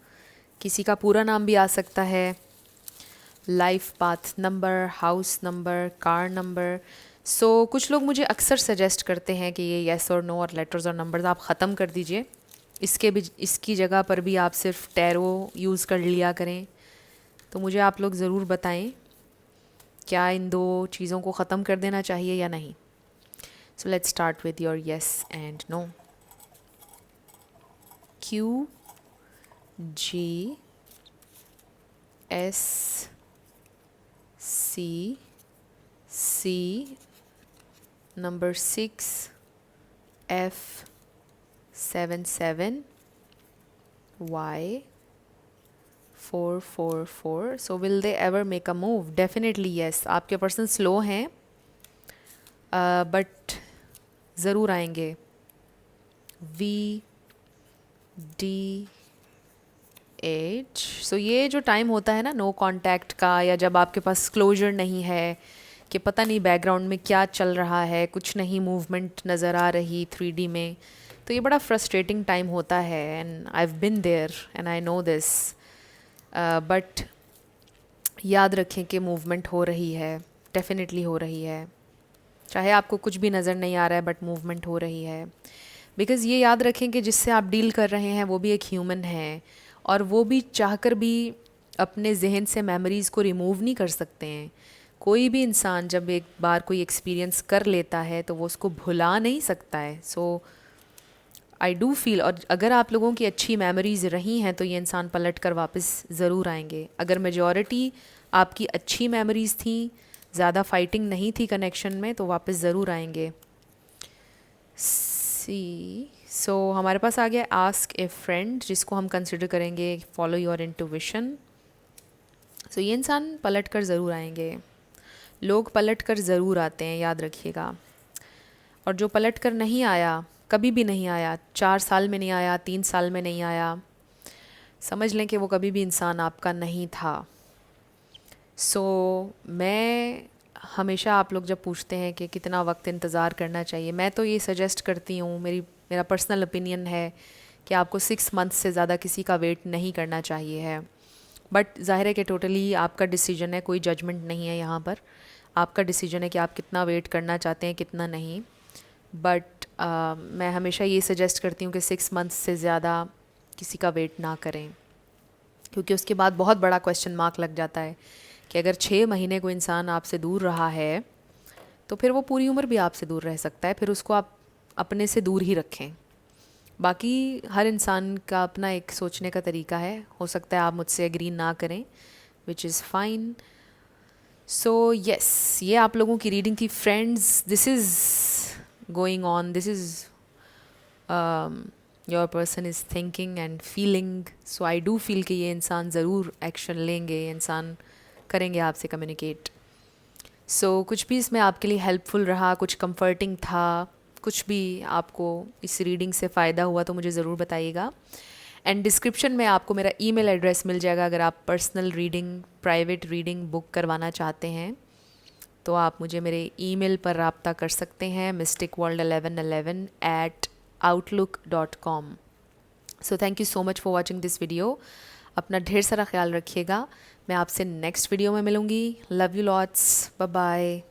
किसी का पूरा नाम भी आ सकता है, life path number, house number, car number. So कुछ लोग मुझे अक्सर सजेस्ट करते हैं कि ये येस और नो और लेटर्स और नंबर्स आप ख़त्म कर दीजिए, इसकी जगह पर भी आप सिर्फ टैरो यूज़ कर लिया करें। तो मुझे आप लोग ज़रूर बताएं क्या इन दो चीज़ों को ख़त्म कर देना चाहिए या नहीं। So let's start with your yes and no. Q G S C C number 6 F 77 Y 444. So will they ever make a move? Definitely yes. आपके पर्सन स्लो हैं, बट ज़रूर आएंगे। VDH। सो ये जो टाइम होता है ना नो कांटेक्ट का, या जब आपके पास क्लोजर नहीं है कि पता नहीं बैकग्राउंड में क्या चल रहा है, कुछ नहीं मूवमेंट नज़र आ रही 3D में, तो ये बड़ा फ्रस्ट्रेटिंग टाइम होता है। And I have been there and I know this. But याद रखें कि मूवमेंट हो रही है, डेफिनेटली हो रही है। चाहे आपको कुछ भी नज़र नहीं आ रहा है बट मूवमेंट हो रही है। बिकॉज़ ये याद रखें कि जिससे आप डील कर रहे हैं वो भी एक ह्यूमन है, और वो भी चाहकर भी अपने जहन से मेमोरीज़ को रिमूव नहीं कर सकते हैं। कोई भी इंसान जब एक बार कोई एक्सपीरियंस कर लेता है तो वो उसको भुला नहीं सकता है। सो आई डू फील, और अगर आप लोगों की अच्छी मेमोरीज़ रही हैं तो ये इंसान पलट कर वापस ज़रूर आएंगे। अगर मेजॉरिटी आपकी अच्छी मेमोरीज़ थी, ज़्यादा फाइटिंग नहीं थी कनेक्शन में, तो वापस ज़रूर आएंगे। सो हमारे पास आ गया आस्क ए फ्रेंड, जिसको हम कंसिडर करेंगे फॉलो योर इंट्यूशन। सो ये इंसान पलट कर ज़रूर आएंगे। लोग पलट कर ज़रूर आते हैं, याद रखिएगा। और जो पलट कर नहीं आया, कभी भी नहीं आया, 4 साल में नहीं आया, 3 साल में नहीं आया, समझ लें कि वो कभी भी इंसान आपका नहीं था। मैं हमेशा, आप लोग जब पूछते हैं कि कितना वक्त इंतज़ार करना चाहिए, मैं तो ये सजेस्ट करती हूँ, मेरा पर्सनल ओपिनियन है कि आपको 6 मंथ से ज़्यादा किसी का वेट नहीं करना चाहिए है। बट ज़ाहिर है कि टोटली आपका डिसीजन है, कोई जजमेंट नहीं है यहाँ पर। आपका डिसीजन है कि आप कितना वेट करना चाहते हैं, कितना नहीं। बट मैं हमेशा ये सजेस्ट करती हूँ कि 6 मंथ से ज़्यादा किसी का वेट ना करें, क्योंकि उसके बाद बहुत बड़ा क्वेश्चन मार्क लग जाता है कि अगर 6 महीने कोई इंसान आपसे दूर रहा है तो फिर वो पूरी उम्र भी आपसे दूर रह सकता है। फिर उसको आप अपने से दूर ही रखें। बाकी हर इंसान का अपना एक सोचने का तरीका है, हो सकता है आप मुझसे एग्री ना करें, which is fine. So yes, ये आप लोगों की रीडिंग थी friends. This is going on, this is your person is thinking and feeling. So I do feel कि ये इंसान ज़रूर एक्शन लेंगे, ये इंसान करेंगे आपसे कम्युनिकेट। सो कुछ भी इसमें आपके लिए हेल्पफुल रहा, कुछ कंफर्टिंग था, कुछ भी आपको इस रीडिंग से फ़ायदा हुआ तो मुझे ज़रूर बताइएगा। एंड डिस्क्रिप्शन में आपको मेरा ईमेल एड्रेस मिल जाएगा। अगर आप personal reading, private reading book करवाना चाहते हैं तो आप मुझे मेरे ईमेल पर रब्ता कर सकते हैं, mysticworld1111@outlook.com। So thank you so much for watching this video. अपना ढेर सारा ख्याल रखिएगा। मैं आपसे नेक्स्ट वीडियो में मिलूँगी। Love you lots, bye bye.